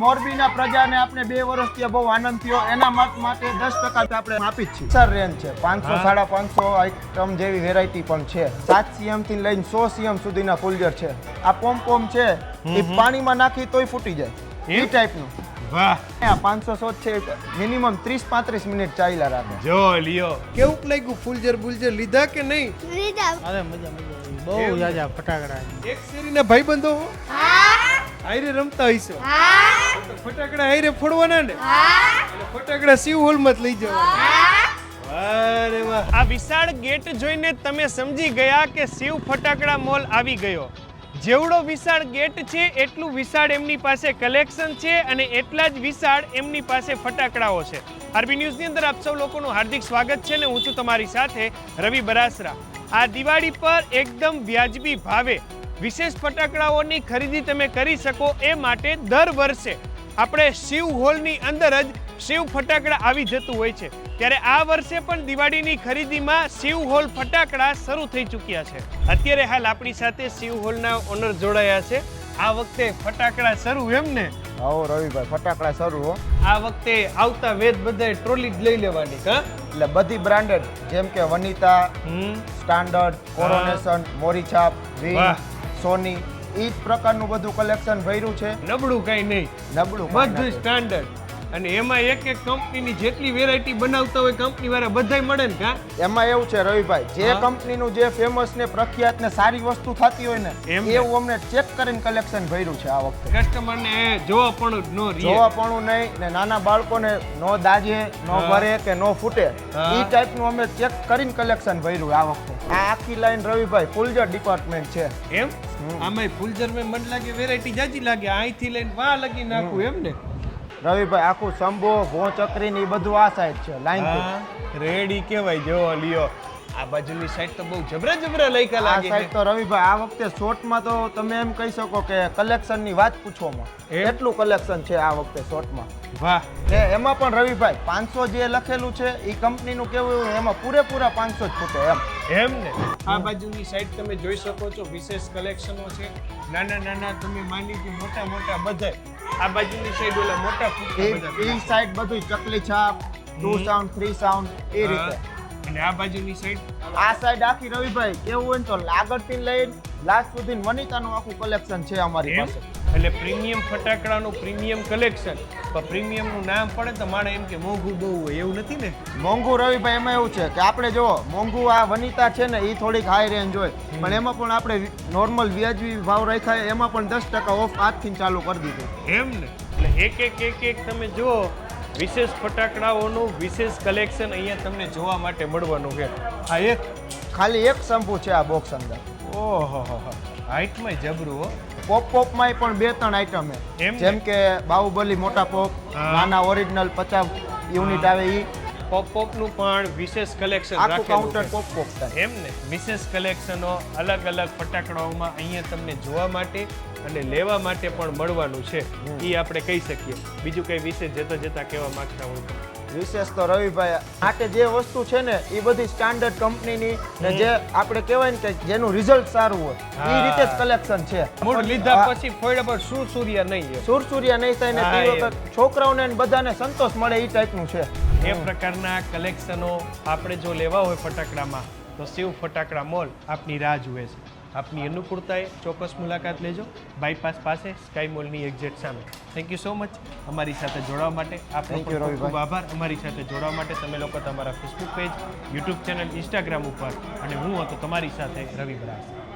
મોરબીના પ્રજાને આપણે 2 વર્ષથી બહુ આનંદ થયો, એના માટે 10% આપણે આપી જ છીએ. સર રેન્જ છે 500 550 આઈટમ જેવી વેરાયટી પણ છે. 7 cm થી લઈને 100 cm સુધીના ફુલજર છે. આ પોમ છે એ પાણીમાં નાખી તોય ફૂટી જાય એ ટાઈપનું. વાહ, 500 છે, મિનિમમ 30-35 મિનિટ ચાલ્યા રાખે. જો લિયો કેવું લાગ્યું? ફુલજર લીધા કે નહીં? લીધા. અરે મજા બહુ જાજા ફટાકડા. એક શેરીના ભાઈબંધો આયરે રમતા હઈસો. ફટાકડા આયરે ફોડવાના ને, અને ફટાકડા શિવ હોલમાં જ લઈ જવાના. અરે વાહ, આ વિશાળ ગેટ જોઈને તમે સમજી ગયા કે શિવ ફટાકડા મોલ આવી ગયો. જેવડો વિશાળ ગેટ છે એટલું વિશાળ એમની પાસે કલેક્શન છે, અને એટલા જ વિશાળ એમની પાસે ફટાકડાઓ છે. આરબી ન્યૂઝની અંદર આપ સૌ લોકોનું હાર્દિક સ્વાગત છે, ને હું છું તમારી સાથે રવિ બરાસરા. આ દિવાળી પર એકદમ વ્યાજબી ભાવે વિશેષ ફટાકડાઓની ખરીદી તમે કરી શકો એ માટે દર વર્ષે આપણે શિવ હોલની અંદર જ શિવ ફટાકડા આવી જતું હોય છે. ત્યારે આ વર્ષે પણ દિવાળીની ખરીદીમાં શિવ હોલ ફટાકડા શરૂ થઈ ચૂક્યા છે. અત્યારે હાલ આપણી સાથે શિવ હોલના ઓનર જોડાયા છે. આ વખતે ફટાકડા શરૂ એમ ને? આવો રવિભાઈ, ફટાકડા શરૂ હો. આ વખતે આવતા વેદ બધાય ટ્રોલી જ લઈ લેવાની. હા, એટલે બધી બ્રાન્ડેડ, જેમ કે વનિતા, સ્ટાન્ડર્ડ, કોરોનેશન, મોરીછાપ, વાહ, સોની, ઈ જ પ્રકારનું બધું કલેક્શન ભર્યું છે. નબળું કઈ નહીં, નબળું બધું સ્ટાન્ડર્ડ. અને એમાં એક કંપનીની જેટલી વેરાયટી બનાવતા હોય કંપની વાળા બધાય મળે ને. કા એમાં એવું છે રવિભાઈ, જે કંપનીનું જે ફેમસ ને પ્રખ્યાત ને સારી વસ્તુ થતી હોય ને એવું અમને ચેક કરીને કલેક્શન ભર્યું છે આ વખતે. કસ્ટમરને જોવા પણ નો રીએ, જોવા પણ નહીં, ને નાના બાળકોને નો દાજે, નો ભરે કે નો ફૂટે ઈ ટાઈપનું અમે ચેક કરીને કલેક્શન ભર્યું આ વખતે. આ આખી લાઈન રવિભાઈ ફુલજર ડિપાર્ટમેન્ટ છે. એમ આમાં ફુલજર મેં મન લાગે વેરાયટી જાજી લાગે, અહીંથી લઈને વાહ લગી નાખું એમ ને રવિભાઈ. આખું સંભો ભો ચક્રી ને બધું આ સાઈડ છે લાઈન. રેડી કેવાય. જો લિયો આ બાજુની સાઈડ તો બહુ જબરા લઈકા આ લાગે સાઈડ તો રવિભાઈ આ વખતે શોર્ટમાં તો તમે એમ કહી શકો કે કલેક્શન ની વાત પૂછવામાં એટલું કલેક્શન છે આ વખતે શોર્ટમાં. વાહ, ને એમાં પણ રવિભાઈ 500 જે લખેલું છે એ કંપનીનું કેવું એવું એમાં પૂરેપૂરા 500 જ ફૂટે એમ ને. આ બાજુની સાઈડ તમે જોઈ શકો છો વિશેષ કલેક્શનો છે. નાના તમે માની કે મોટા બધાય. આ બાજુની સાઈડ ઓલા મોટા ફૂટે એ સાઈડ બધું ચકલી છાપ, 2 સાઉન્ડ 3 સાઉન્ડ એ રીતે. અને આ બાજુની સાઈડ, આ સાઈડ આખી રવિભાઈ કેવું હોય ને તો લાગડથી લઈને લાસ્ટ સુધી વનિતાનું આખું કલેક્શન છે અમારી પાસે. એટલે પ્રીમિયમ ફટાકડાનું પ્રીમિયમ કલેક્શન. પણ પ્રીમિયમનું નામ પડે તો માણે એમ કે મોંઘું બહુ હોય એવું નથી ને? મોંઘું રવિભાઈ એમાં એવું છે કે આપણે જો મોંઘું આ વનિતા છે ને એ થોડીક હાઈ રેન્જ હોય, પણ એમાં પણ આપણે નોર્મલ વ્યાજબી ભાવ રાખ્યા, એમાં પણ 10% ઓફ આજથી ચાલુ કરી દીધું એમ ને. એટલે એક તમે જુઓ વિશેષ ફટાકડાઓનું વિશેષ કલેક્શન અહીંયા તમને જોવા માટે મળવાનું છે. આ એક ખાલી એક શંભુ છે આ બોક્સ અંદર. ઓહો, હાઈટમાં જબરું હો. પોપમાં પણ 2-3 આઈટમ છે, જેમ કે બાહુબલી મોટા પોપ, નાના ઓરિજિનલ 50 યુનિટ આવે ઈ. પોપનું પણ વિશેષ કલેક્શન આખું કાઉન્ટર પોપ થાય એમ ને. વિશેષ કલેક્શનો અલગ ફટાકડાઓમાં અહીંયા તમને જોવા માટે અને લેવા માટે પણ મળવાનું છે. એ આપણે કહી શકીએ. બીજું કઈ વિશેષ જતા કહેવા માંગતા હોય તો? વિશેષ તો રવિભાઈ માટે જે વસ્તુ છે ને એ બધી સ્ટાન્ડર્ડ કંપનીની, ને જે આપણે કહેવાય ને કે જેનું રિઝલ્ટ સારું હોય એ રીતે જ કલેક્શન છે. મૂળ લીધા પછી ફોડા પર સુરસુરિયા નહીં, સુરસુરિયા નહીં થાય ને તે વખત છોકરાઓને બધાને સંતોષ મળે એ ટાઈપનું છે. એ પ્રકારના કલેક્શનો આપણે જો લેવા હોય ફટાકડામાં તો શિવ ફટાકડા મોલ આપની રાહ જુએ છે. આપની અનુકૂળતાએ ચોક્કસ મુલાકાત લેજો. બાયપાસ પાસે સ્કાય મોલની એક્ઝેક્ટ સામે. થેન્ક યુ સો મચ અમારી સાથે જોડાવા માટે. આપનો ખૂબ ખૂબ આભાર અમારી સાથે જોડાવા માટે. તમે લોકો તમારા Facebook page, YouTube channel, Instagram ઉપર, અને હું હતો તમારી સાથે રવિ બરાસરા.